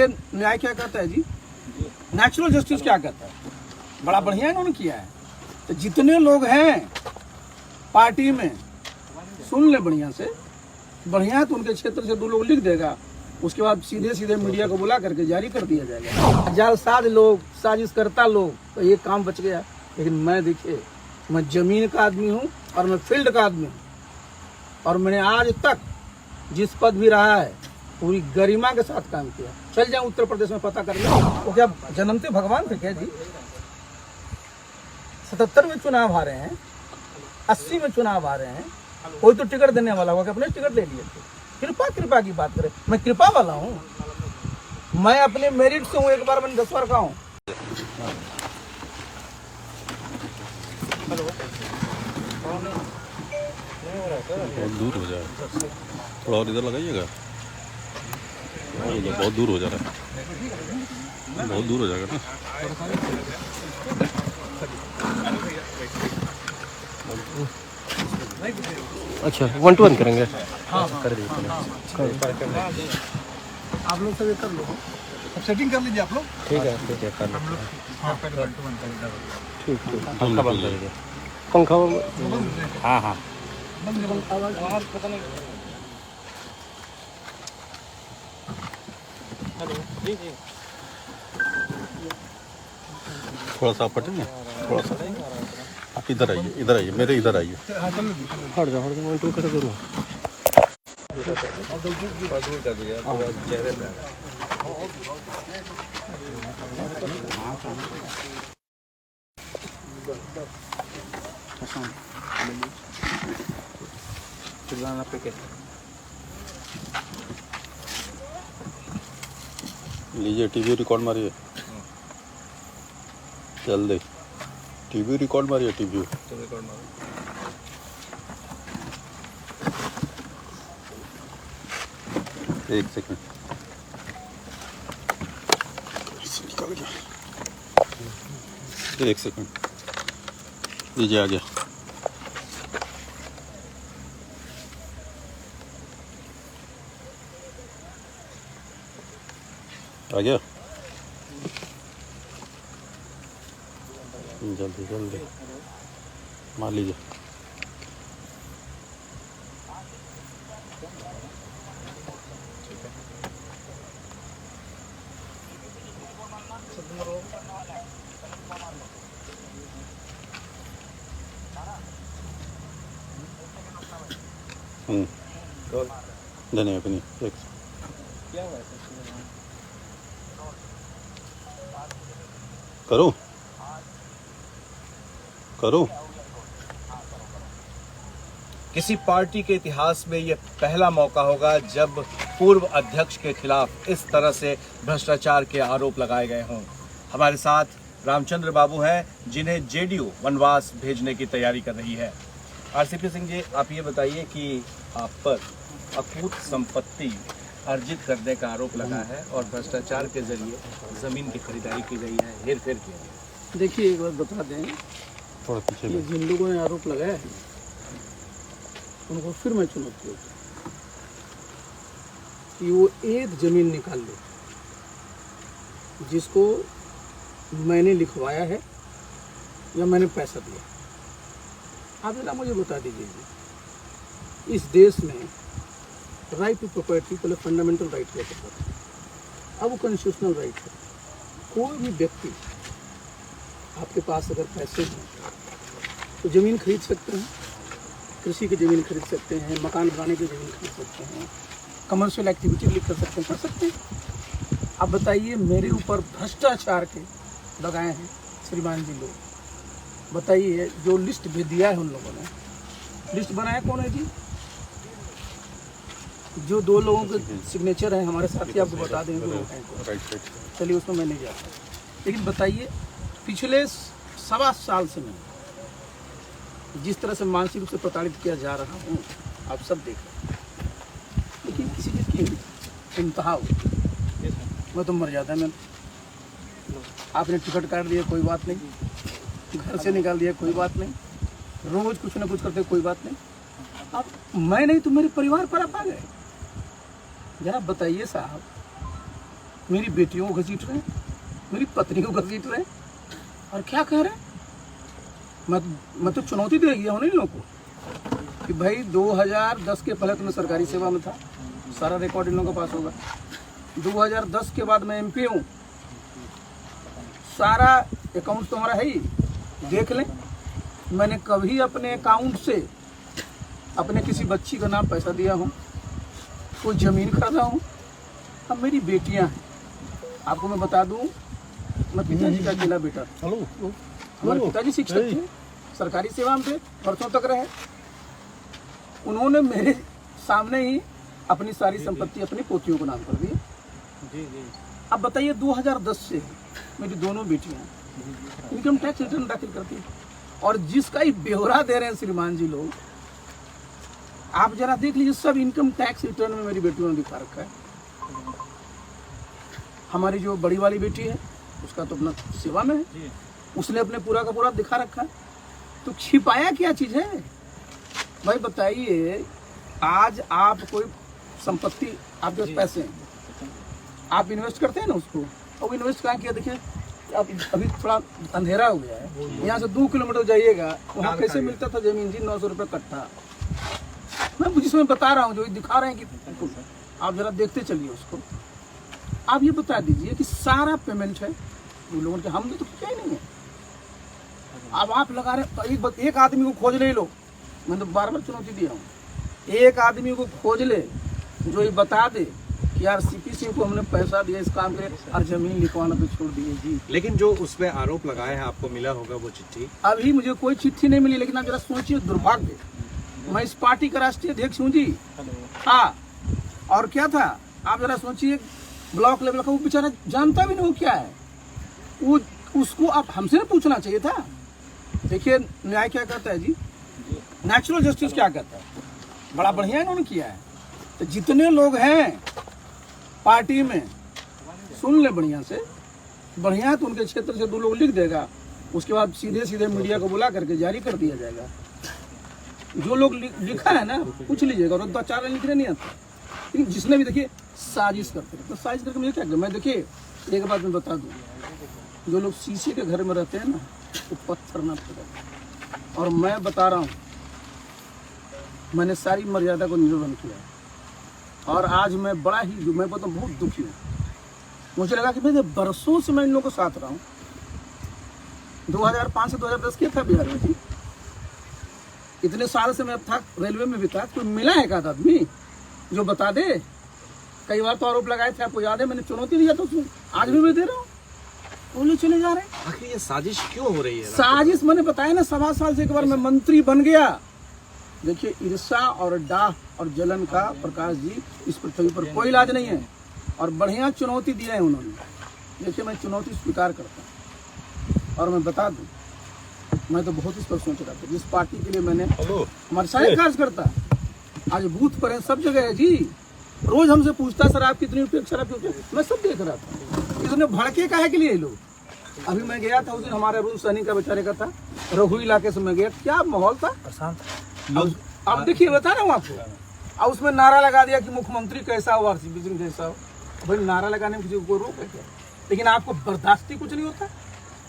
देखिए न्याय क्या कहता है जी, नेचुरल जस्टिस क्या कहता है, बड़ा बढ़िया इन्होंने किया है। तो जितने लोग हैं पार्टी में सुन ले बढ़िया से, बढ़िया तो उनके क्षेत्र से 2 लोग लिख देगा, उसके बाद सीधे सीधे मीडिया को बुला करके जारी कर दिया जाएगा। जालसाज लोग, साजिश करता लोग, तो ये काम बच गया। लेकिन मैं देखिए, मैं जमीन का आदमी हूँ और मैं फील्ड का आदमी हूँ, और मैंने आज तक जिस पद भी रहा है पूरी गरिमा के साथ काम किया। चल जाए उत्तर प्रदेश में पता कर लो, वो क्या जन्मते भगवान थे क्या जी? 77 में चुनाव हारे हैं, 80 में चुनाव हारे हैं, कोई तो टिकट देने वाला होगा कि अपने टिकट ले लिए थे। कृपा की बात करें, मैं कृपा वाला हूँ, मैं अपने मेरिट से हूँ, एक बार मैंने 10 बार का हूँ। बहुत दूर हो जाए, थोड़ा और इधर लगाइएगा, बहुत दूर हो जा रहा है, बहुत दूर हो जाएगा ना। अच्छा 1 to 1 करेंगे। हाँ कर दीजिए। आप लोग सब कर लो, सब सेटिंग कर लीजिए आप लोग। ठीक है कर लेते हैं। ठीक पंखा बंद कर दीजिए। पंखा हाँ पता नहीं। थोड़ा सा आप हटेंगे, थोड़ा सा आप इधर आइए, मेरे इधर आइए। हट जाओ 1 2 कर करूँ। लीजिए, टीवी रिकॉर्ड मारिए, जल्दी टीवी रिकॉर्ड मारिए, टीवी एक सेकंड निकल गया, एक सेकंड लीजिए, आ गया। आ गया, जल्दी जल्दी मार लीजिए। धन्यवाद अपनी एक करो करो। किसी पार्टी के इतिहास में यह पहला मौका होगा जब पूर्व अध्यक्ष के खिलाफ इस तरह से भ्रष्टाचार के आरोप लगाए गए हों। हमारे साथ रामचंद्र बाबू हैं, जिन्हें जेडीयू वनवास भेजने की तैयारी कर रही है। आरसीपी सिंह जी, आप ये बताइए कि आप पर अकूत संपत्ति अर्जित करने का आरोप लगा है और भ्रष्टाचार के जरिए जमीन की खरीदारी की गई है, हेरफेर किया गया। देखिए एक बात बता दें, थोड़ा पीछे ये जिन लोगों ने आरोप लगाया है उनको फिर मैं चुनौती देता हूं कि वो एक जमीन निकाल ले जिसको मैंने लिखवाया है या मैंने पैसा दिया। आप जरा मुझे बता दीजिए, इस देश में राइट टू प्रॉपर्टी पहले फंडामेंटल राइट हुआ करता था, अब वो कॉन्स्टिट्यूशनल राइट है। कोई भी व्यक्ति, आपके पास अगर पैसे हैं तो ज़मीन खरीद सकते हैं, कृषि की ज़मीन खरीद सकते हैं, मकान बनाने की ज़मीन खरीद सकते हैं, कमर्शियल एक्टिविटी भी कर सकते हैं। अब बताइए, मेरे ऊपर भ्रष्टाचार के लगाए हैं श्रीमान जी लोग। बताइए, जो लिस्ट भी दिया है उन लोगों ने, लिस्ट बनाया कौन है जी? जो 2 लोगों के सिग्नेचर हैं हमारे साथी, आपको बता देंगे वो हैं। चलिए उसमें मैं नहीं जाता, लेकिन बताइए, पिछले 1.25 साल से मैं जिस तरह से मानसिक रूप से प्रताड़ित किया जा रहा हूँ, आप सब देख रहे हैं। लेकिन किसी चीज़ की इंतहा हो, मैं तो मर जाता। मैं आपने टिकट काट दिया, कोई बात नहीं, घर से निकाल दिया, कोई बात नहीं, रोज कुछ ना कुछ करते, कोई बात नहीं। आप मैं नहीं तो मेरे परिवार पर आप आ गए। जरा बताइए साहब, मेरी बेटियों को घसीट रहे हैं, मेरी पत्नी को घसीट रहे हैं, और क्या कह रहे हैं? मैं तो चुनौती दे गया हूँ इन लोगों को कि भाई 2010 के पहले तो मैं सरकारी सेवा में था, सारा रिकॉर्ड इन लोगों के पास होगा। 2010 के बाद मैं MP हूँ, सारा अकाउंट तो हमारा है ही, देख लें। मैंने कभी अपने अकाउंट से अपने किसी बच्ची का नाम पैसा दिया हूँ, कोई ज़मीन खरीदा हूँ? अब मेरी बेटियाँ हैं, आपको मैं बता दूँ, मैं पिताजी का अकेला बेटा था। हमारे पिताजी शिक्षक थे, सरकारी सेवा में थे, वर्षों तक रहे। उन्होंने मेरे सामने ही अपनी सारी संपत्ति अपनी पोतियों को नाम कर दी। अब बताइए 2010 से मेरी दोनों बेटियां इनकम टैक्स रिटर्न दाखिल करती हैं, और जिसका ही ब्यौरा दे रहे हैं श्रीमान जी लोग, आप जरा देख लीजिए, सब इनकम टैक्स रिटर्न में मेरी बेटियों ने दिखा रखा है। हमारी जो बड़ी वाली बेटी है उसका तो अपना सेवा में है, उसने अपने पूरा का पूरा दिखा रखा है। तो छिपाया क्या चीज़ है भाई? बताइए, आज आप कोई संपत्ति, आपके पास पैसे हैं, आप इन्वेस्ट करते हैं ना उसको, और इन्वेस्ट कहाँ किया? देखिए आप अभी थोड़ा अंधेरा हो गया है, यहाँ से 2 किलोमीटर जाइएगा, वहाँ कैसे मिलता था जमीन जी? 900 रुपये कट्ठा। मैं जिसमें बता रहा हूँ, जो दिखा रहे हैं कि आप जरा देखते चलिए उसको। आप ये बता दीजिए कि सारा पेमेंट है उन लोगों के, हमने तो किया ही नहीं है। अब आप लगा रहे एक आदमी को खोज ले लो, मैं तो बार बार चुनौती दिया हूँ, एक आदमी को खोज ले जो ये बता दे कि यार CP सिंह को हमने पैसा दिया इस काम के लिए, और जमीन लिखवाना तो छोड़ दिए जी। लेकिन जो उसमें आरोप लगाए हैं, आपको मिला होगा वो चिट्ठी? अभी मुझे कोई चिट्ठी नहीं मिली, लेकिन आप जरा सोचिए, दुर्भाग्य, मैं इस पार्टी का राष्ट्रीय अध्यक्ष हूँ जी। हाँ, और क्या था आप जरा सोचिए, ब्लॉक लेवल का वो बेचारा जानता भी नहीं वो क्या है, वो उसको आप हमसे नहीं पूछना चाहिए था। देखिए न्याय क्या कहता है जी, नेचुरल जस्टिस क्या कहता है, बड़ा बढ़िया इन्होंने किया है। तो जितने लोग हैं पार्टी में, सुन ले बढ़िया से, बढ़िया तो उनके क्षेत्र से 2 लोग लिख देगा, उसके बाद सीधे सीधे मीडिया को बुला करके जारी कर दिया जाएगा। जो लोग लिखा है ना, पूछ लीजिएगा, और 2-4 लिखने नहीं आता, लेकिन जिसने भी देखिए साजिश करते हैं, तो साजिश करके मुझे क्या कर, मैं देखिए एक बात मैं बता दूँ, जो लोग शीशे के घर में रहते हैं ना, तो पत्थर ना फोड़े। और मैं बता रहा हूँ, मैंने सारी मर्यादा को निर्वहन किया है, और आज मैं बड़ा ही, मैं बताऊँ, बहुत दुखी हूँ। मुझे लगा कि मैं बरसों से मैं इन लोगों के साथ रहा हूँ। 2005 से 2010 किया था बिहार में जी, इतने साल से मैं था रेलवे में भी था, कोई मिला है एक आदमी जो बता दे? कई बार तो आरोप लगाए थे, आपको याद है, मैंने चुनौती दिया था उसमें, आज भी मैं दे रहा हूँ, बोले चले जा रहे हैं। आखिर ये साजिश क्यों हो रही है? साजिश मैंने बताया ना, 7 साल से एक बार मैं मंत्री बन गया। देखिए ईर्षा और डाह और जलन का प्रकाश जी इस पृथ्वी पर कोई इलाज नहीं है, और बढ़िया चुनौती दिया है उन्होंने। देखिए मैं चुनौती स्वीकार करता हूँ, और मैं बता दूँ, मैं तो बहुत इस पर सोच रहा था, जिस पार्टी के लिए मैंने, हमारे सारे कार्यकर्ता आज बूथ पर है, सब जगह है जी। रोज हमसे पूछता शराब कितनी रुपये, शराब कितनी, मैं सब देख रहा था। इसने भड़के काहे के लिए लोग? अभी मैं गया था उस दिन, हमारे रूल सैनिक का बेचारे का था, रघु इलाके से मैं गया, क्या माहौल था। अब देखिए बता रहा हूँ आपको, और उसमें नारा लगा दिया कि मुख्यमंत्री कैसा हो, RCP सिंह कैसा हो। भाई नारा लगाने में किसी को कोई रोक है क्या? लेकिन आपको बर्दाश्ती कुछ नहीं होता।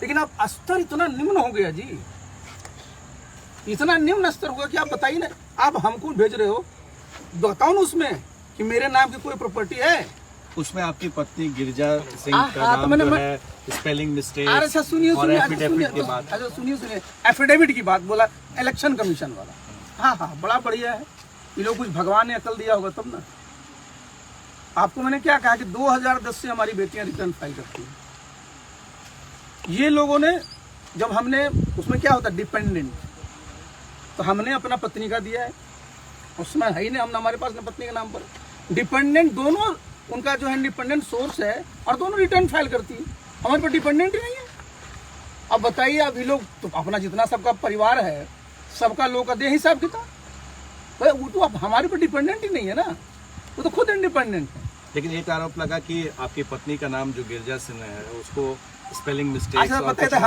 लेकिन आप स्तर इतना निम्न हो गया जी, इतना निम्न स्तर हुआ कि आप बताइए ना, आप हमको भेज रहे हो, बताओ ना उसमें कि मेरे नाम की कोई प्रॉपर्टी है? उसमें आपकी पत्नी गिरिजा सिंह का नाम जो है, स्पेलिंग मिस्टेक, अरे अच्छा सुनिए और एफिडेविट की बात। अच्छा सुनिए, एफिडेविट की बात बोला, इलेक्शन कमीशन वाला। हाँ हाँ, बड़ा बढ़िया है, ये लोग कुछ भगवान ने अकल दिया होगा तब ना। आपको मैंने क्या कहा कि 2010 से हमारी बेटियां रिटर्न फाइल करती हैं। ये लोगों ने, जब हमने, उसमें क्या होता है डिपेंडेंट, तो हमने अपना पत्नी का दिया है, उसमें है ही नहीं, हमने हमारे पास ना पत्नी के नाम पर। डिपेंडेंट दोनों, उनका जो है डिपेंडेंट सोर्स है, और दोनों रिटर्न फाइल करती है, हमारे पर डिपेंडेंट ही नहीं है। अब बताइए, अभी लोग तो अपना जितना सबका परिवार है, सबका लोग का दे हिसाब किताब, वो तो अब हमारे पर डिपेंडेंट ही नहीं है ना, वो तो खुद इंडिपेंडेंट है। लेकिन एक आरोप लगा कि आपकी पत्नी का नाम जो गिरिजा सिंह है, उसको स्पेलिंग मिस्टेक, अच्छा बताइए,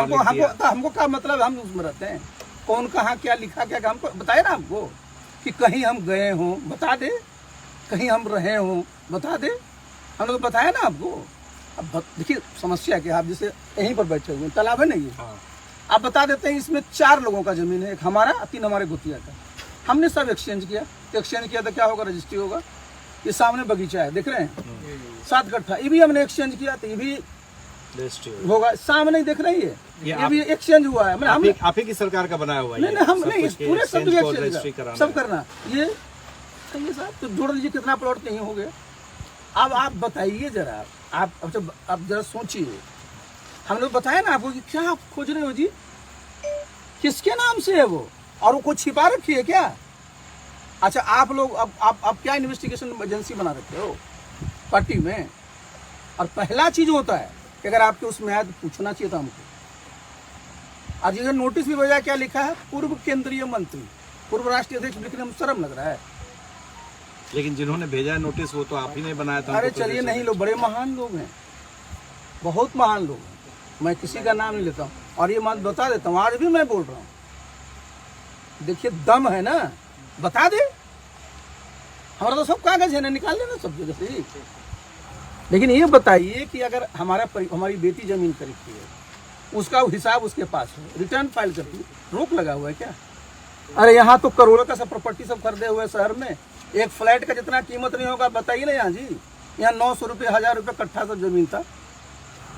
हमको क्या मतलब, हम उसमें रहते हैं, कौन कहाँ क्या लिखा, क्या हमको बताए ना हमको, कि कहीं हम गए हों बता दे, कहीं हम रहे हों बता दे, हमने तो बताया ना आपको। अब देखिए समस्या क्या है, आप जैसे यहीं पर बैठे हुए हैं, तालाब है नहीं, हाँ। आप बता देते हैं इसमें 4 लोगों का जमीन है, एक हमारा 3 हमारे गुतिया का। हमने सब एक्सचेंज किया, एक्सचेंज किया तो क्या होगा, रजिस्ट्री होगा। ये सामने बगीचा है, देख रहे हैं 7 कट्ठा, ये भी हमने एक्सचेंज किया तो ये भी होगा, सामने देख रही है, ये भी एक्सचेंज हुआ है। आप ही की सरकार का बनाया हुआ है? नहीं, हम नहीं, पूरे सब जगह रजिस्ट्री एक्सचेंज सब करना। ये सही है साहब, तो जोड़ लीजिए कितना प्लॉट नहीं हो गया। अब आप बताइए जरा, आप जरा सोचिए, हम लोग बताया ना आपको कि क्या आप खोज रहे हो जी, किसके नाम से है वो, और वो कुछ छिपा रखी है क्या? अच्छा आप लोग अब क्या इन्वेस्टिगेशन एजेंसी बना रखे हो पार्टी में? और पहला चीज होता है कि अगर आपके उसमें आया तो पूछना चाहिए था हमको। आज ये नोटिस भी भेजा, क्या लिखा है, पूर्व केंद्रीय मंत्री, पूर्व राष्ट्रीय अध्यक्ष, लिखने में शर्म लग रहा है। लेकिन जिन्होंने भेजा है नोटिस वो तो आप ही ने बनाया था। अरे चलिए, नहीं, लोग बड़े महान लोग हैं, बहुत महान लोग हैं, मैं किसी का नाम नहीं लेता हूँ, और ये बात बता देता हूँ, आज भी मैं बोल रहा हूँ, देखिए दम है ना, बता दे, हमारा तो सब कागज है ना, निकाल लेना सब जगह से। लेकिन ये बताइए कि अगर हमारी बेटी जमीन खरीदती है, उसका हिसाब उसके पास है, रिटर्न फाइल करती है, रोक लगा हुआ है क्या? अरे यहाँ तो करोड़ों का सब प्रॉपर्टी सब खरीदे हुए शहर में, एक फ्लैट का जितना कीमत नहीं होगा, बताइए ना यहाँ जी, यहाँ 900 रुपये 1000 रुपये कट्ठा सब जमीन था।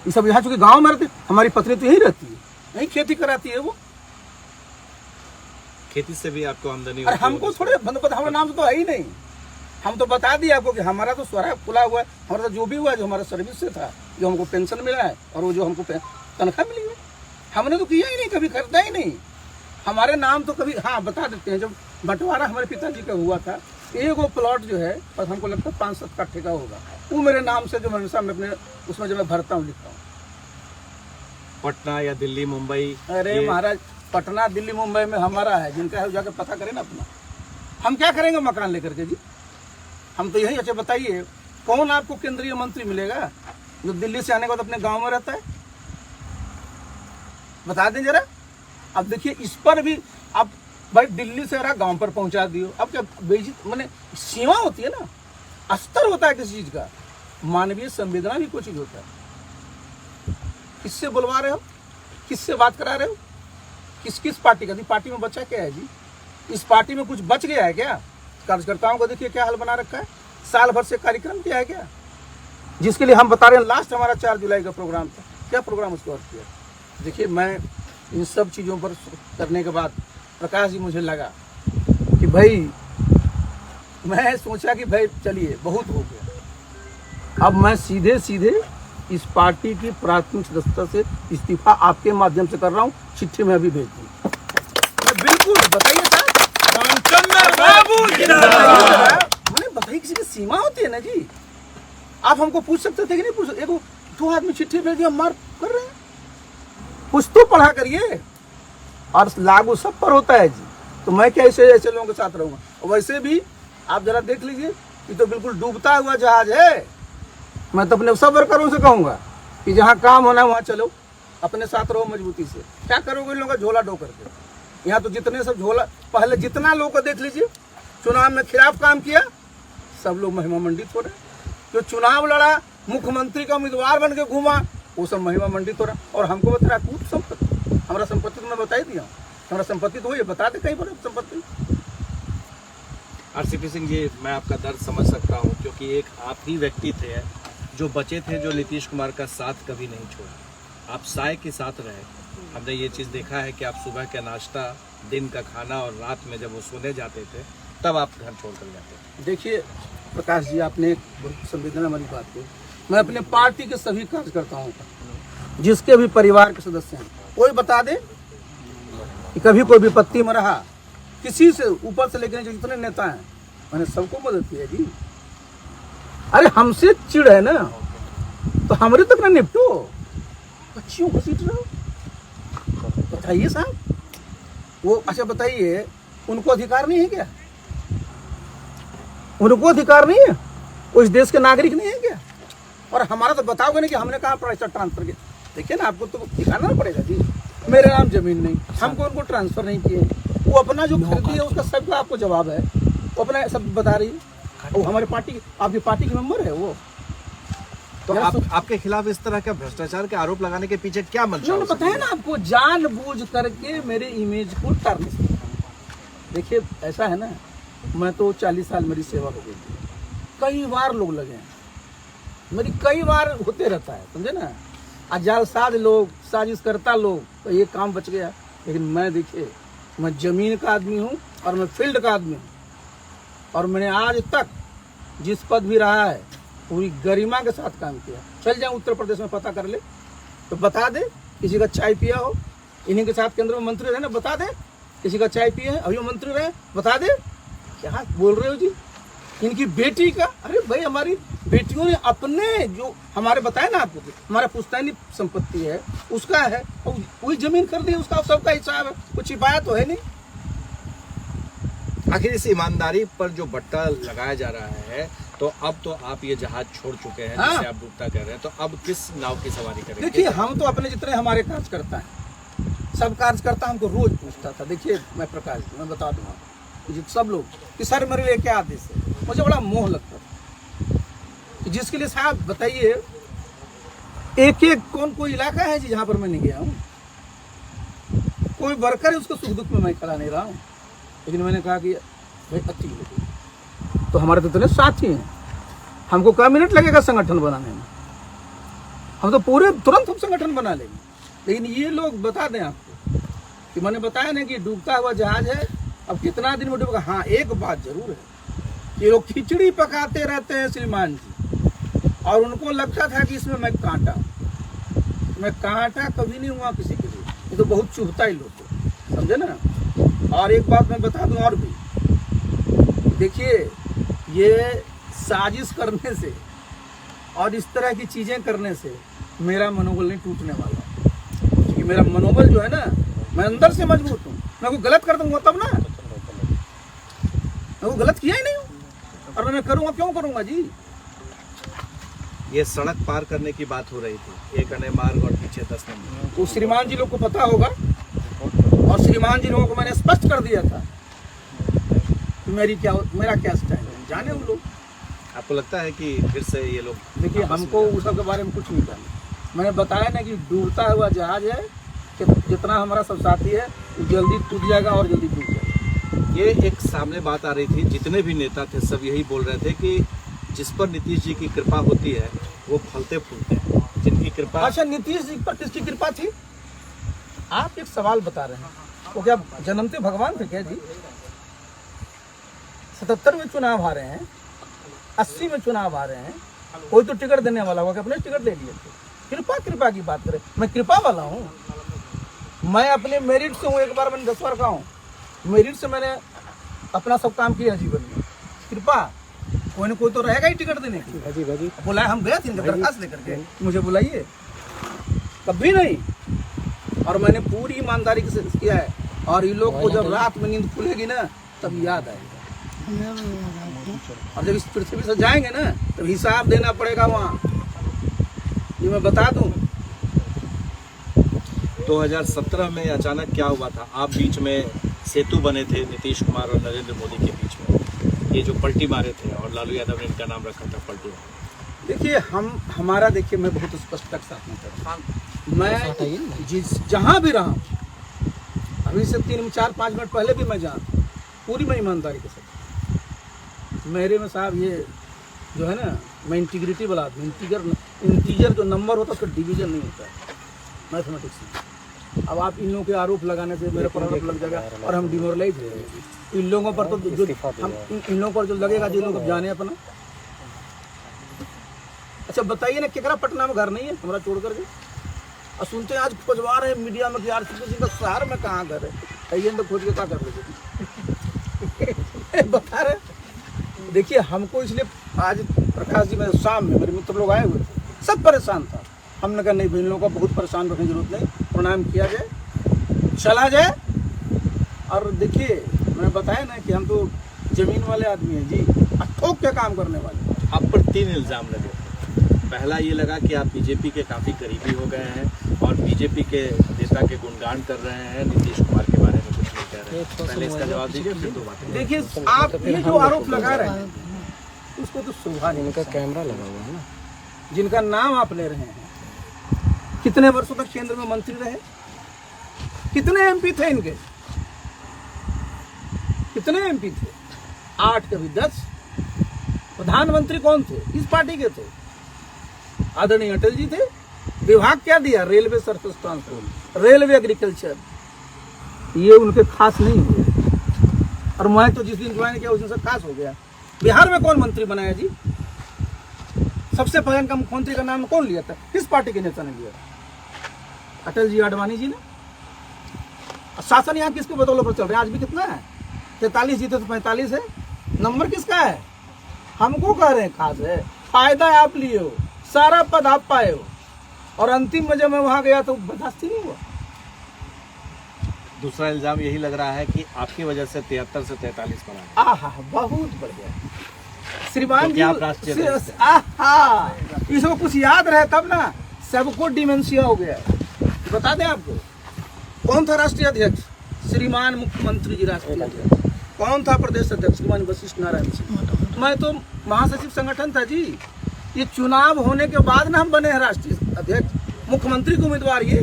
ये सब यहाँ चूंकि गाँव में रहती, हमारी पत्नी तो यहीं रहती है, यहीं खेती कराती है वो। खेती से भी आपको आमदनी? अरे हमको थोड़े हमारा नाम तो है ही नहीं, हम तो बता दिए आपको कि हमारा तो स्वरा खुला हुआ है, हमारा तो जो भी हुआ है, जो हमारा सर्विस से था, जो हमको पेंशन मिला है और वो जो हमको तनख्वाह मिली है, हमने तो किया ही नहीं, कभी खरीदा ही नहीं, हमारे नाम तो कभी। हाँ बता देते हैं, जब बंटवारा हमारे पिताजी का हुआ था, एक वो प्लॉट जो है बस हमको लगता है 5-7 कट्ठे का होगा, वो मेरे नाम से जो हमेशा मैं अपने उसमें जब मैं भरता हूँ लिखता हूँ। पटना या दिल्ली मुंबई? अरे महाराज, पटना दिल्ली मुंबई में हमारा है, जिनका है जाकर पता करें ना अपना। हम क्या करेंगे मकान लेकर के जी, हम तो यही। अच्छा बताइए, कौन आपको केंद्रीय मंत्री मिलेगा जो दिल्ली से आने के बाद अपने गांव में रहता है? बता दें जरा। अब देखिए इस पर भी अब भाई दिल्ली से रहा गांव पर पहुंचा दियो, अब क्या बेइज्जत, माने सीमा होती है ना, स्तर होता है किसी चीज का, मानवीय संवेदना भी कोई चीज होता है। किससे बुलवा रहे हो, किससे बात करा रहे हो, किस पार्टी का? पार्टी में बचा क्या है जी? इस पार्टी में कुछ बच गया है क्या? कार्यकर्ताओं को देखिए क्या हाल बना रखा है, साल भर से कार्यक्रम किया है क्या, जिसके लिए हम बता रहे हैं लास्ट हमारा 4 जुलाई का प्रोग्राम था, क्या प्रोग्राम उसके बाद किया? देखिए मैं इन सब चीज़ों पर करने के बाद प्रकाश जी मुझे लगा कि भाई, मैं सोचा कि भाई चलिए बहुत हो गया, अब मैं सीधे इस पार्टी की प्राथमिक सदस्यता से इस्तीफा आपके माध्यम से कर रहा हूँ, चिट्ठी में अभी भेज दूँ। बिल्कुल बताइए मैंने बताइए, किसी की सीमा होती है ना जी, आप हमको पूछ सकते थे कि नहीं पूछ सकते? एक 2 आदमी चिट्ठी भेज दिया, मार कर रहे हैं, कुछ तो पढ़ा करिए, और लागू सब पर होता है जी। तो मैं क्या ऐसे लोगों के साथ रहूंगा? और वैसे भी आप जरा देख लीजिए, ये तो बिल्कुल डूबता हुआ जहाज है। मैं तो अपने सब वर्करों से कहूंगा कि जहाँ काम होना है वहाँ चलो, अपने साथ रहो मजबूती से। क्या करोगे इन लोगों का झोला ढो करके? यहाँ तो जितने सब झोला, पहले जितना लोग को देख लीजिए, चुनाव में खिलाफ काम किया, सब लोग महिमा मंडित हो रहे। जो चुनाव लड़ा, मुख्यमंत्री का उम्मीदवार बन के घूमा, वो सब महिमा मंडित हो रहा। और हमको बता रहा कूट संपत्ति, हमारा संपत्ति तो मैं बता ही दिया, हमारा संपत्ति तो ये बता दे कहीं पर संपत्ति। आरसीपी सिंह जी, मैं आपका दर्द समझ सकता हूँ, क्योंकि एक आप ही व्यक्ति थे जो बचे थे, जो नीतीश कुमार का साथ कभी नहीं छोड़ा। आप साय के साथ रहे। हमने ये चीज़ देखा है कि आप सुबह का नाश्ता, दिन का खाना और रात में जब वो सोने जाते थे तब आप घर छोड़ कर जाते थे। देखिए प्रकाश जी, आपने संवेदना वाली बात की। मैं अपने पार्टी के सभी कार्यकर्ताओं का, जिसके भी परिवार के सदस्य हैं, कोई बता दे कि कभी कोई विपत्ति में रहा, किसी से ऊपर से लेकर जितने नेता हैं, मैंने सबको मदद की है जी। अरे हमसे चिड़ है ना, तो हमारे तक ना निपटो, बच्चियों को सीट रहो। बताइए साहब, वो अच्छा बताइए, उनको अधिकार नहीं है क्या? उनको अधिकार नहीं है? वो इस देश के नागरिक नहीं है क्या? और हमारा तो बताओगे नहीं कि हमने कहाँ पैसा ट्रांसफर किया। देखिए ना, आपको तो दिखाना पड़ेगा जी, मेरे नाम जमीन नहीं, हमको उनको ट्रांसफर नहीं किए, वो अपना जो खरीदी है उसका सबका आपको जवाब है, वो अपना सब बता रही है। वो हमारे पार्टी, आपकी पार्टी के मेंबर है वो। तो आपके खिलाफ इस तरह का भ्रष्टाचार के आरोप लगाने के पीछे क्या मंशा मैंने हो सकती बताया है? ना आपको, जानबूझ करके मेरे इमेज को टारने से। देखिए ऐसा है ना, मैं तो 40 साल मेरी सेवा हो गई थी, कई बार लोग लगे हैं, मेरी कई बार होते रहता है, समझे ना। आज जालसाज लोग, साजिश करता लोग, तो ये काम बच गया। लेकिन मैं देखिए, मैं जमीन का आदमी हूँ और मैं फील्ड का आदमी हूँ, और मैंने आज तक जिस पद भी रहा है पूरी गरिमा के साथ काम किया। चल जाए उत्तर प्रदेश में पता कर ले तो बता दे, किसी का चाय पिया हो, इन्हीं के साथ केंद्र में मंत्री रहे ना, बता दे किसी का चाय पिया है, अभी मंत्री रहे, बता दे। क्या बोल रहे हो जी? इनकी बेटी का, अरे भाई हमारी बेटियों ने अपने जो हमारे बताया ना आपको, हमारा पुश्तैनी संपत्ति है उसका है, और वही जमीन कर दी, उसका सबका हिसाब है, कुछ छिपाया तो है नहीं। आखिर इस ईमानदारी पर जो बट्टा लगाया जा रहा है, तो अब तो आप ये जहाज छोड़ चुके हैं, हाँ। जिसे आप डूबता कर रहे हैं, तो अब किस नाव की सवारी करेंगे? देखिए हम तो अपने जितने हमारे कार्यकर्ता हैं, सब कार्यकर्ता हमको रोज पूछता था। देखिए मैं प्रकाश जी, मैं बता दूंगा सब लोग कि सर मेरे लिए क्या आदेश है, मुझे बड़ा मोह लगता था कि जिसके लिए साहब बताइए, एक एक कौन कोई इलाका है जी जहाँ पर मैं नहीं गया हूँ, कोई वर्कर है उसको सुख दुख में मैं खड़ा नहीं रहा हूँ। लेकिन मैंने कहा कि भाई अति तो हमारे तो इतने साथी हैं, हमको क्या मिनट लगेगा संगठन बनाने में, हम तो पूरे तुरंत हम संगठन बना लेंगे। लेकिन ये लोग बता दें आपको कि मैंने बताया ना कि डूबता हुआ जहाज है, अब कितना दिन में डूबेगा। हाँ एक बात जरूर है, ये लोग खिचड़ी पकाते रहते हैं श्रीमान जी, और उनको लगता था कि इसमें मैं कांटा हूँ। मैं कांटा कभी नहीं हुआ किसी के लिए, ये तो बहुत चुभता ही लोग, समझे ना। और एक बात मैं बता दूं और भी, देखिए ये साजिश करने से और इस तरह की चीजें करने से मेरा मनोबल नहीं टूटने वाला, क्योंकि मेरा मनोबल जो है ना, मैं अंदर से मजबूत हूँ। मैं कोई गलत कर दूंगा तब ना, मैं वो गलत किया ही नहीं हूँ, और मैं करूँगा क्यों करूँगा जी। ये सड़क पार करने की बात हो रही थी, एक अने मार्ग और पीछे 10 नंबर, तो श्रीमान जी लोग को पता होगा, और श्रीमान जी लोगों को मैंने स्पष्ट कर दिया था कि मेरा क्या स्टाइल है, जाने उन लोग। आपको लगता है कि फिर से ये लोग? देखिए हमको उस सब के बारे में कुछ नहीं जानना। मैंने बताया ना कि डूबता हुआ जहाज है, कि जितना हमारा सब साथी है वो जल्दी टूट जाएगा और जल्दी डूब जाएगा। ये एक सामने बात आ रही थी, जितने भी नेता थे सब यही बोल रहे थे कि जिस पर नीतीश जी की कृपा होती है वो फलते फूलते हैं, जिनकी कृपा। अच्छा नीतीश जी पर किसकी कृपा थी? आप एक सवाल बता रहे हैं, वो क्या जन्मते भगवान थे क्या जी? 77 में चुनाव आ रहे हैं, 80 में चुनाव आ रहे हैं, कोई तो टिकट देने वाला होगा कि अपने टिकट ले लिए थे। कृपा की बात करें, मैं कृपा वाला हूँ, मैं अपने मेरिट से हूँ, एक बार मैंने 10 बार कहा हूँ, मेरिट से मैंने अपना सब काम किया जीवन में। कृपा कोई ना कोई तो रहेगा ही टिकट देने की। बुलाए, हम गए थे इनका दरखास्त लेकर के, मुझे बुलाइए, कभी नहीं। और मैंने पूरी ईमानदारी से किया है, और ये लोग को जब रात में नींद खुलेगी ना तब याद आएगा, और जब इस पृथ्वी से जाएंगे ना तब हिसाब देना पड़ेगा वहाँ, ये मैं बता दूं। 2017 में अचानक क्या हुआ था? आप बीच में सेतु बने थे नीतीश कुमार और नरेंद्र मोदी के बीच में, ये जो पलटी मारे थे, और लालू यादव ने इनका नाम रखा था पलटी। देखिए हमारा देखिए, मैं बहुत स्पष्ट तक साथ में करता हूं। मैं जहाँ भी रहा हूँ, अभी से 3-4-5 मिनट पहले भी मैं जहाँ, पूरी मैं ईमानदारी के साथ, मेरे में साहब ये जो है ना, मैं इंटीग्रिटी वाला आदमी, इंटीजर जो नंबर होता है उसका डिवीजन नहीं होता है मैथमेटिक्स। अब आप इन लोगों के आरोप लगाने से मेरे पर आरोप लग जाएगा और हम डिमोरलाइज हो जाएंगे। इन लोगों पर तो जो हम इन लोगों पर जो लगेगा, जिन लोग जाने अपना। अच्छा बताइए ना, केकरा पटना में घर नहीं है हमारा छोड़ करके, और सुनते हैं आज खोजवा रहे हैं मीडिया में कि यार सिंह का शहर में कहाँ घर है, आइए तो खोज के क्या कर रहे बता रहे। देखिए हमको इसलिए आज प्रकाश जी मेरे शाम में मेरे मित्र लोग आए हुए थे, सब परेशान था। हमने कहा नहीं भाई, इन लोगों को बहुत परेशान रखने की जरूरत नहीं, प्रणाम किया जाए, चला जाए। और देखिए मैंने बताया ना कि हम तो जमीन वाले आदमी हैं जी, ठोक के काम करने वाले। आप पर 3 इल्ज़ाम लगे। पहला ये लगा कि आप बीजेपी के काफ़ी करीबी हो गए हैं और बीजेपी के नेता के गुणगान कर रहे हैं, नीतीश कुमार के बारे में कुछ नहीं कह रहे हैं। पहले इसका जवाब दीजिए, फिर 2 बातें। देखिए आप ये जो आरोप लगा रहे हैं उसको तो शोभा नहीं, इनका कैमरा लगा हुआ है ना, जिनका नाम आप ले रहे हैं, कितने वर्षों तक केंद्र में मंत्री रहे? कितने एमपी थे इनके? कितने एमपी थे? 8 कभी 10। प्रधानमंत्री कौन थे? किस पार्टी के थे? आदरणीय अटल जी थे। विभाग क्या दिया? Railway surface transport, railway agriculture. ये उनके खास नहीं हुए, और मैं तो जिस दिन ज्वाइन किया उस दिन से खास हो गया। बिहार में कौन मंत्री बनाया जी? सबसे पहले इनका मुख्यमंत्री का नाम कौन लिया था? किस पार्टी के नेता ने लिया? अटल जी, आडवाणी जी ने। शासन यहाँ किसके बदौलत पर चल रहा है? आज भी कितना है? 43 जीते तो 45 है। नंबर किसका है? हमको कह रहे हैं खास है। फायदा आप लिए हो, सारा पद आप पाए हो, और अंतिम में जब मैं वहां गया तो बर्दाश्त ही नहीं हुआ। दूसरा इल्जाम यही लग रहा है कि आपकी वजह से 73 से 43 बना है। आहा, बहुत बढ़िया श्रीमान क्योंकि जी। आप राष्ट्रीय अध्यक्ष आहा, इसको कुछ याद रहे तब ना। सबको डिमेंशिया हो गया है। बता दें आपको, कौन था राष्ट्रीय अध्यक्ष? श्रीमान मुख्यमंत्री जी राष्ट्रीय अध्यक्ष। कौन था प्रदेश अध्यक्ष? श्रीमान वशिष्ठ नारायण सिंह। मैं तो महासचिव संगठन था जी। ये चुनाव होने के बाद ना हम बने हैं राष्ट्रीय अध्यक्ष, मुख्यमंत्री के उम्मीदवार ये,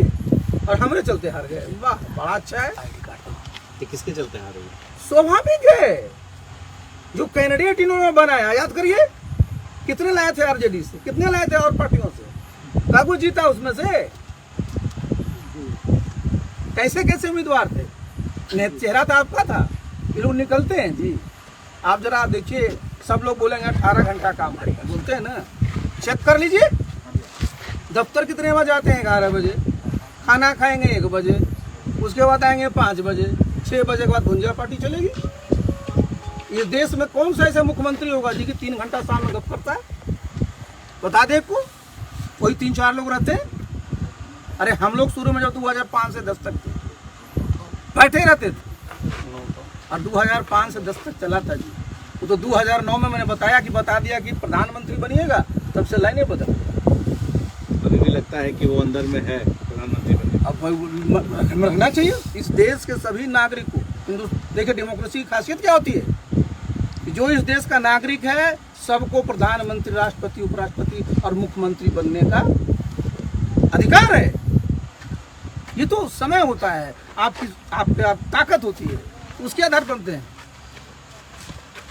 और हमरे चलते हार गए। वाह, बड़ा अच्छा है। ये किसके चलते हार रही? स्वाभाविक है, जो कैंडिडेट इन्होंने बनाया। याद करिए, कितने लाए थे आरजेडी से, कितने लाए थे और पार्टियों से, कागज जीता उसमें से। कैसे कैसे उम्मीदवार थे? चेहरा था आपका था। ये लोग निकलते हैं जी। आप जरा देखिए, सब लोग बोलेंगे 18 घंटा काम करेगा, बोलते हैं ना। चेक कर लीजिए, दफ्तर कितने बजे आते हैं? 11 बजे। खाना खाएंगे 1 बजे, उसके बाद आएंगे 5 बजे, 6 बजे के बाद भुंजिया पार्टी चलेगी। इस देश में कौन सा ऐसा मुख्यमंत्री होगा जी कि 3 घंटा साल में गप करता है? बता दे को, कोई 3-4 लोग रहते हैं। अरे हम लोग शुरू में जब 2005 से 10 तक थे, बैठे रहते थे, और 2005 से 10 तक चला था जी। वो तो 2009 में मैंने बता दिया कि प्रधानमंत्री बनिएगा, तब से लाइनें बदल गई। अभी भी लगता है कि वो अंदर में है प्रधानमंत्री बनने। अब रखना चाहिए इस देश के सभी नागरिक को। देखिए, डेमोक्रेसी की खासियत क्या होती है कि जो इस देश का नागरिक है, सबको प्रधानमंत्री, राष्ट्रपति, उपराष्ट्रपति और मुख्यमंत्री बनने का अधिकार है। ये तो समय होता है, आपकी ताकत होती है, उसके आधार पर बनते हैं।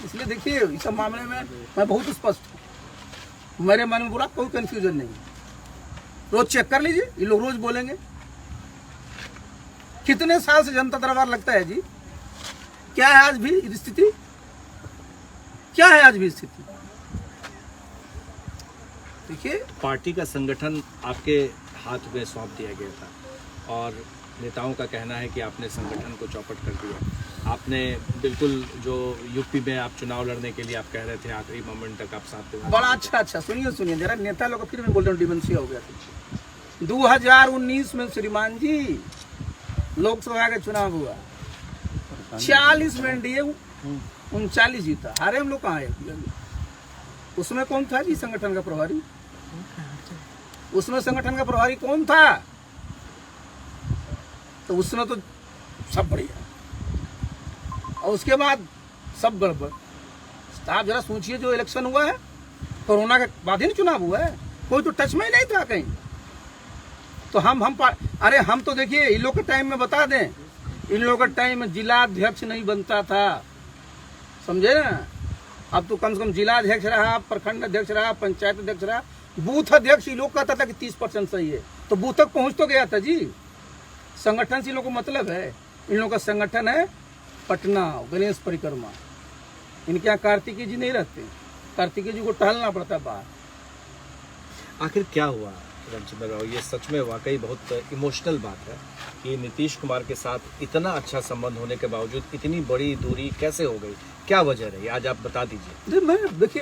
इसलिए देखिए, इस सब मामले में मैं बहुत स्पष्ट हूँ। मेरे मन में पूरा कोई कंफ्यूजन नहीं। रोज चेक कर लीजिए, ये लोग रोज बोलेंगे। कितने साल से जनता दरबार लगता है जी? क्या है आज भी स्थिति? क्या है आज भी स्थिति? देखिए, पार्टी का संगठन आपके हाथ में सौंप दिया गया था, और नेताओं का कहना है कि आपने संगठन को चौपट कर दिया। आपने बिल्कुल, जो यूपी में आप चुनाव लड़ने के लिए आप कह रहे थे, आखिरी मोमेंट तक आप साथ में। बड़ा अच्छा। सुनिए जरा, नेता लोग फिर मैं बोल रहा हूँ, डिमेंशिया हो गया था। 2019 में श्रीमान जी लोकसभा का चुनाव हुआ, 40 में एनडीए 39 जीता। हारे हम लोग कहाँ है? उसमें कौन था जी संगठन का प्रभारी? उसमें संगठन का प्रभारी कौन था? तो उसमें तो सब बढ़िया, और उसके बाद सब गड़बड़। आप जरा सोचिए, जो इलेक्शन हुआ है कोरोना के बाद ही चुनाव हुआ है, कोई तो टच में ही नहीं था कहीं। तो अरे हम तो देखिए, इन लोग के टाइम में बता दें, इन लोग के टाइम में जिला अध्यक्ष नहीं बनता था, समझे ना। अब तो कम से कम जिला अध्यक्ष रहा, प्रखंड अध्यक्ष रहा, पंचायत अध्यक्ष रहा, बूथ अध्यक्ष। ये लोग कहता था कि 30% सही है, तो बूथ तक पहुंच तो गया था जी। संगठन से इन लोगों को मतलब है। इन लोगों का संगठन है पटना, गणेश परिक्रमा। इनके यहाँ कार्तिकेय जी नहीं रहते, कार्तिकेय जी को टहलना पड़ता बाहर। आखिर क्या हुआ रामचंद्र राव? ये सच में वाकई बहुत इमोशनल बात है कि नीतीश कुमार के साथ इतना अच्छा संबंध होने के बावजूद इतनी बड़ी दूरी कैसे हो गई? क्या वजह रही? आज आप बता दीजिए।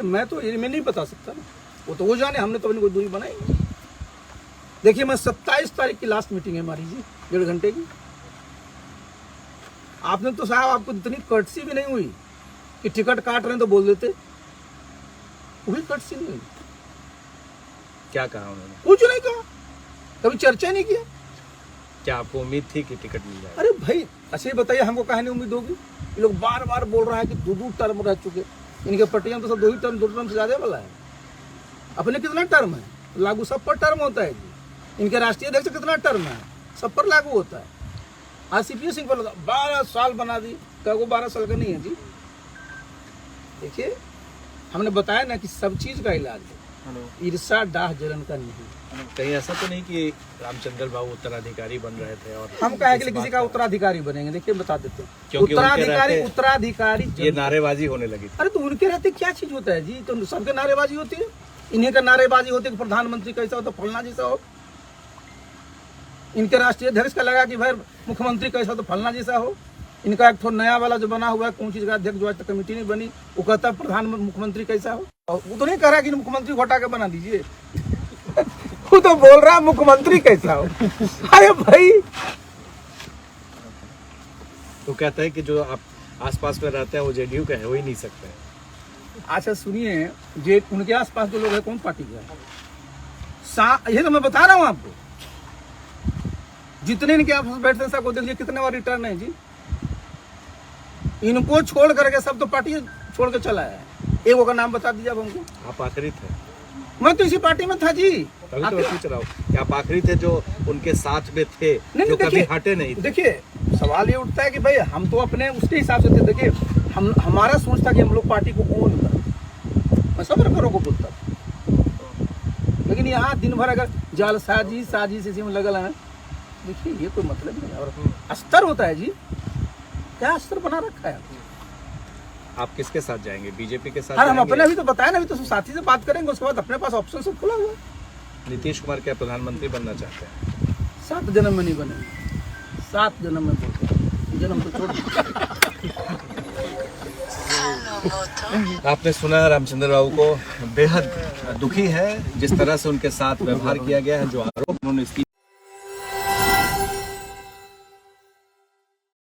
मैं तो ये मैं नहीं बता सकता ना, वो तो जाने। हमने तो अपनी कोई दूरी बनाई नहीं। देखिए, मैं 27 तारीख की लास्ट मीटिंग है हमारी जी, 1.5 घंटे की। आपने तो साहब, आपको इतनी कर्टसी भी नहीं हुई कि टिकट काट रहे हैं तो बोल देते, वही कर्टसी नहीं हुई। क्या कहा उन्होंने? कुछ नहीं कहा, कभी चर्चा नहीं किया। क्या आपको उम्मीद थी कि टिकट मिल जाए? अरे भाई, अच्छा ये बताइए, हमको कहानी उम्मीद होगी? ये लोग बार बार बोल रहा है कि 2 टर्म रह चुके। इनके पट्टियां तो सब 2 टर्म से ज्यादा वाला है। अपने कितना टर्म है? लागू सब पर टर्म होता है जी। इनके राष्ट्रीय अध्यक्ष कितना टर्म है, सब पर लागू होता है। आज सीपीयू सिंह पर 12 साल बना दी, क्या वो 12 साल का नहीं है जी। देखिए हमने बताया ना कि सब चीज का इलाज है, ईर्षा डाह जलन का नहीं। कहीं ऐसा तो नहीं कि रामचंद्र बाबू उत्तराधिकारी बन रहे थे और हम कहे कि किसी का उत्तराधिकारी बनेंगे, देखिए बता देते हैं क्योंकि उनके उत्तराधिकारी रहते- उत्तराधिकारी ये नारेबाजी होने लगी थी। अरे तो उनके रहते क्या चीज होता है जी, तो सबके नारेबाजी होती है। इन्हीं का नारेबाजी होती है कि प्रधानमंत्री कैसा हो तो फलना जैसा हो, इनके राष्ट्रीय अध्यक्ष का लगा कि भाई मुख्यमंत्री कैसा हो तो फलना जैसा हो। इनका एक नया वाला जो बना हुआ है कौन चीज का अध्यक्ष जो आज तक कमेटी नहीं बनी, वो कहता है प्रधान मुख्यमंत्री कैसा हो। और वो तो नहीं कह रहा कि मुख्यमंत्री घोटा के बना दीजिए वो तो बोल रहा है मुख्यमंत्री कैसा हो। अरे भाई तो कहता है कि जो आप आसपास में रहते हैं वो जेडीयू का है, हो ही नहीं सकते। अच्छा सुनिए, जे उनके आसपास जो लोग हैं कौन पार्टी के हैं, ये तो मैं बता रहा हूँ आपको। जितने इनके आपस में बैठते हैं सबको देख लीजिए कितने बार रिटर्न है जी। इनको छोड़ करके सब तो पार्टी छोड़ के चला है। एक का नाम बता दीजिए अब हमको। आप आखिरी थे, मैं तो इसी पार्टी में था जी। तभी तो मैं पूछ रहा हूँ कि आप आखिरी थे जो उनके साथ में थे, नहीं, जो कभी देखिए- हटे नहीं थे। देखिए सवाल ये उठता है कि भाई हम तो अपने उसके हिसाब से थे। देखिए हमारा सोच था कि हम लोग पार्टी को ओन करें, मैं सब रखरों को बोलता था। लेकिन यहाँ दिन भर अगर जालसाजी साजिश इसी में लगल है, देखिए ये कोई मतलब नहीं। और स्तर होता है जी, क्या स्तर बना रखा है। आप किसके साथ जाएंगे, बीजेपी के साथ अरे हम जाएंगे? अपने अभी तो बताया ना, अभी तो साथी से बात करेंगे, उसके बाद अपने पास ऑप्शन सब खुला हुआ है। नीतीश कुमार क्या प्रधानमंत्री बनना चाहते हैं? 7 जन्म में नहीं बनेंगे, 7 जन्म में बोलते हैं, जन्म तो छोड़ दीजिए। आपने सुना रामचंद्र बाबू को बेहद दुखी है जिस तरह से उनके साथ व्यवहार किया गया है, जो आरोप उन्होंने इस्तीफा